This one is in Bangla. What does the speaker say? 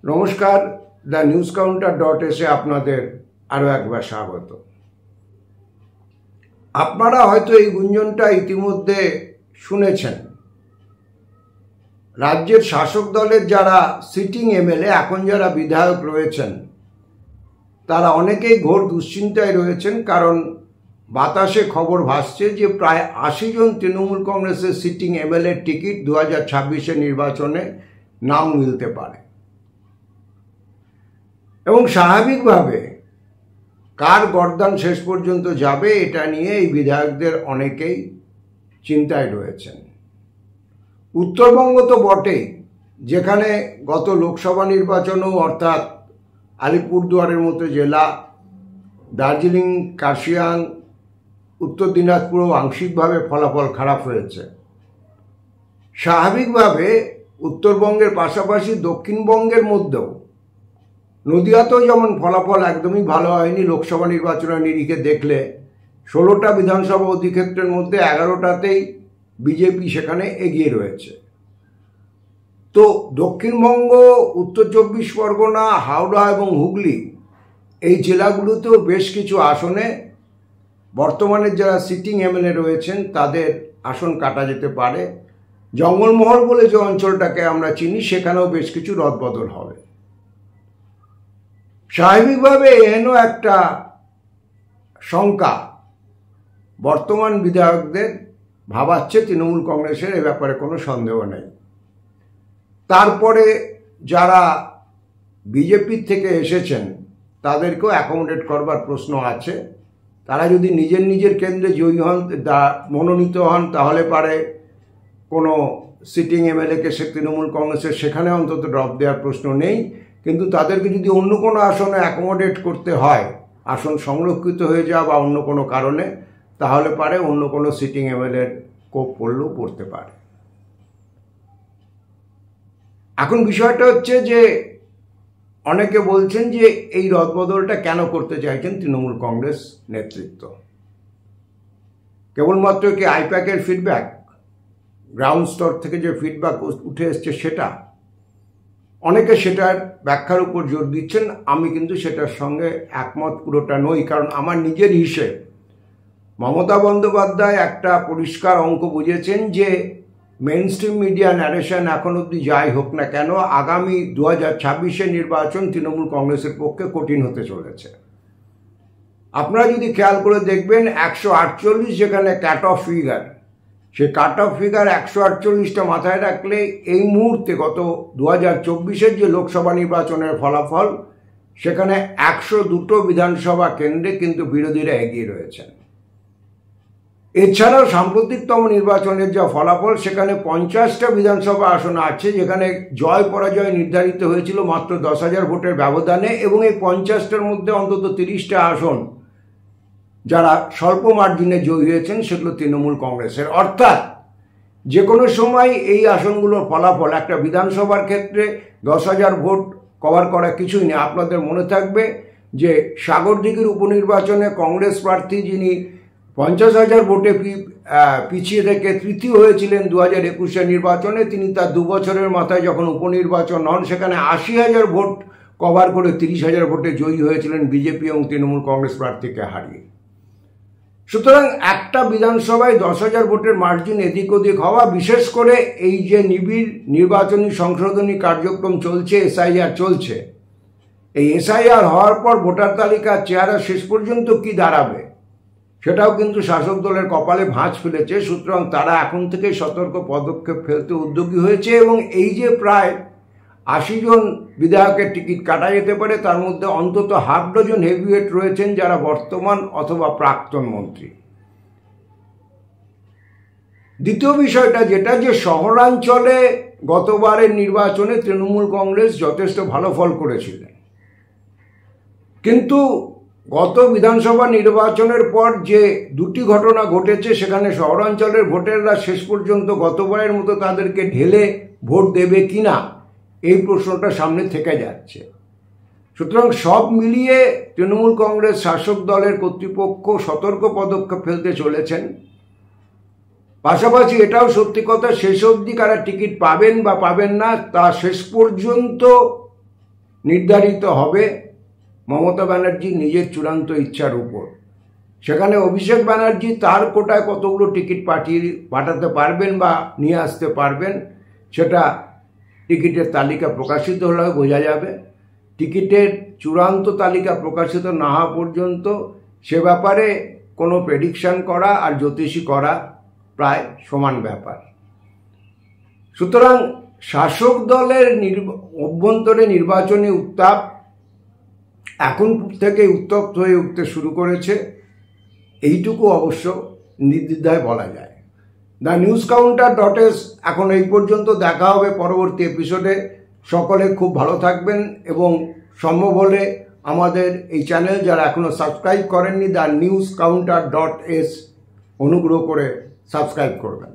নমস্কার, দ্য নিউজ কাউন্টার.এসে আপনাদের আরও একবার স্বাগত। আপনারা হয়তো এই গুঞ্জনটা ইতিমধ্যে শুনেছেন। রাজ্যের শাসক দলের যারা সিটিং এমএলএ, এখন যারা বিধায়ক রয়েছেন, তারা অনেকেই ঘোর দুশ্চিন্তায় রয়েছেন। কারণ বাতাসে খবর ভাসছে যে প্রায় ৮০ জন তৃণমূল কংগ্রেসের সিটিং এমএলএ টিকিট 2026-এর নির্বাচনে নাও মিলতে পারে। এবং স্বাভাবিকভাবে কার গর্দান শেষ পর্যন্ত যাবে এটা নিয়ে এই বিধায়কদের অনেকেই চিন্তায় রয়েছেন। উত্তরবঙ্গ তো বটেই, যেখানে গত লোকসভা নির্বাচনেও অর্থাৎ আলিপুরদুয়ারের মতো জেলা, দার্জিলিং, কার্শিয়াং, উত্তর দিনাজপুরও আংশিকভাবে ফলাফল খারাপ হয়েছে। স্বাভাবিকভাবে উত্তরবঙ্গের পাশাপাশি দক্ষিণবঙ্গের মধ্যেও নদিয়াতেও যেমন ফলাফল একদমই ভালো হয়নি। লোকসভা নির্বাচনের নিরিখে দেখলে 16টা বিধানসভা অধিক্ষেত্রের মধ্যে 11টাতেই বিজেপি সেখানে এগিয়ে রয়েছে। তো দক্ষিণবঙ্গ, উত্তর 24 পরগনা, হাওড়া এবং হুগলি এই জেলাগুলোতেও বেশ কিছু আসনে বর্তমানে যারা সিটিং এমএলএ রয়েছেন তাদের আসন কাটা যেতে পারে। জঙ্গলমহল বলে যে অঞ্চলটাকে আমরা চিনি, সেখানেও বেশ কিছু রদবদল হবে। স্বাভাবিকভাবে এহেন একটা শঙ্কা বর্তমান বিধায়কদের ভাবাচ্ছে তৃণমূল কংগ্রেসের, এ ব্যাপারে কোনো সন্দেহ নেই। তারপরে যারা বিজেপির থেকে এসেছেন তাদেরকেও অ্যাকোমোডেট করবার প্রশ্ন আছে। তারা যদি নিজের নিজের কেন্দ্রে জয়ী হন, মনোনীত হন, তাহলে পারে কোনো সিটিং এমএলএকে সে তৃণমূল কংগ্রেসের সেখানে অন্তত ড্রপ দেওয়ার প্রশ্ন নেই। কিন্তু তাদেরকে যদি অন্য কোনো আসনে অ্যাকোমোডেট করতে হয়, আসন সংরক্ষিত হয়ে যাওয়া বা অন্য কোনো কারণে, তাহলে পারে অন্য কোনো সিটিং এমএলএর কোপ পড়লেও পড়তে পারে। এখন বিষয়টা হচ্ছে যে অনেকে বলছেন যে এই রদবদলটা কেন করতে চাইছেন তৃণমূল কংগ্রেস নেতৃত্ব। কেবলমাত্র কি আইপ্যাকের ফিডব্যাক, গ্রাউন্ড স্তর থেকে যে ফিডব্যাক উঠে এসছে সেটা? অনেকে সেটার ব্যাখ্যার উপর জোর দিচ্ছেন। আমি কিন্তু সেটার সঙ্গে একমত পুরোটা নই। কারণ আমার নিজের হিসেব, মমতা বন্দ্যোপাধ্যায় একটা পরিষ্কার অঙ্ক বুঝেছেন যে মেইন স্ট্রিম মিডিয়া ন্যারেশন এখন অবধি যাই হোক না কেন, আগামী 2026-এর নির্বাচন তৃণমূল কংগ্রেসের পক্ষে কঠিন হতে চলেছে। আপনারা যদি খেয়াল করে দেখবেন, 148 যেখানে কাট অফ ফিগার, সে কাট অফ ফিগার 148টা মাথায় রাখলে এই মুহূর্তে গত 2024-এর যে লোকসভা নির্বাচনের ফলাফল, সেখানে 102টো বিধানসভা কেন্দ্রে কিন্তু বিরোধীরা এগিয়ে রয়েছেন। এছাড়াও সাম্প্রতিকতম নির্বাচনের যা ফলাফল, সেখানে 50টা বিধানসভা আসন আছে যেখানে জয় পরাজয় নির্ধারিত হয়েছিল মাত্র 10,000 ভোটের ব্যবধানে, এবং এই 50টার মধ্যে অন্তত 30টা আসন যারা স্বল্প মার্জিনে জয়ী হয়েছেন সেগুলো তৃণমূল কংগ্রেসের। অর্থাৎ যে কোনো সময় এই আসনগুলোর ফলাফল, একটা বিধানসভার ক্ষেত্রে 10,000 ভোট কভার করা কিছুই নেই। আপনাদের মনে থাকবে যে সাগরদিঘির উপনির্বাচনে কংগ্রেস প্রার্থী যিনি 50,000 ভোটে পিছিয়ে থেকে তৃতীয় হয়েছিলেন 2021-এর নির্বাচনে, তিনি তার 2 বছরের মাথায় যখন উপনির্বাচন হন, সেখানে 80,000 ভোট কভার করে 30,000 ভোটে জয়ী হয়েছিলেন বিজেপি এবং তৃণমূল কংগ্রেস প্রার্থীকে হারিয়ে। সুতরাং একটা বিধানসভায় 10,000 ভোটের মার্জিন এদিক ওদিক হওয়া, বিশেষ করে এই যে নিবিড় নির্বাচনী সংশোধনী কার্যক্রম চলছে, এসআইআর চলছে, এই এসআইআর হওয়ার পর ভোটার তালিকার চেহারা শেষ পর্যন্ত কি দাঁড়াবে সেটাও কিন্তু শাসক দলের কপালে ভাঁজ ফেলেছে। সুতরাং তারা এখন থেকে সতর্ক পদক্ষেপ ফেলতে উদ্যোগী হয়েছে, এবং এই যে প্রায় 80 জন বিধায়কের টিকিট কাটা যেতে পারে, তার মধ্যে অন্তত হাফ ডজন হেভিওয়েট রয়েছেন যারা বর্তমান অথবা প্রাক্তন মন্ত্রী। দ্বিতীয় বিষয়টা যেটা, যে শহরাঞ্চলে গতবারের নির্বাচনে তৃণমূল কংগ্রেস যথেষ্ট ভালো ফল করেছিলেন, কিন্তু গত বিধানসভা নির্বাচনের পর যে দুটি ঘটনা ঘটেছে, সেখানে শহরাঞ্চলের ভোটাররা শেষ পর্যন্ত গতবারের মতো তাদেরকে ঢেলে ভোট দেবে কিনা এই প্রশ্নটা সামনে থেকে যাচ্ছে। সুতরাং সব মিলিয়ে তৃণমূল কংগ্রেস শাসক দলের কর্তৃপক্ষ সতর্ক পদক্ষেপ ফেলতে চলেছেন। পাশাপাশি এটাও সত্যি কথা, শেষ অবধি কারা টিকিট পাবেন বা পাবেন না তা শেষ পর্যন্ত নির্ধারিত হবে মমতা ব্যানার্জি নিজের চূড়ান্ত ইচ্ছার উপর। সেখানে অভিষেক ব্যানার্জি তার কোটায় কতগুলো টিকিট পাঠাতে পারবেন বা নিয়ে আসতে পারবেন সেটা টিকিটের তালিকা প্রকাশিত হলে বোঝা যাবে। টিকিটের চূড়ান্ত তালিকা প্রকাশিত না হওয়া পর্যন্ত সে ব্যাপারে কোনো প্রেডিকশন করা আর জ্যোতিষী করা প্রায় সমান ব্যাপার। সুতরাং শাসক দলের অভ্যন্তরে নির্বাচনী উত্তাপ এখন থেকে উত্তপ্ত হয়ে উঠতে শুরু করেছে, এইটুকু অবশ্য নির্দ্বিধায় বলা যায়। TheNewsCounter.s এখন এই পর্যন্ত। দেখা হবে পরবর্তী এপিসোডে। সকলে খুব ভালো থাকবেন এবং সম্ভব হলে আমাদের এই চ্যানেল যারা এখনো সাবস্ক্রাইব করেননি TheNewsCounter.s অনুগ্রহ করে সাবস্ক্রাইব করবেন।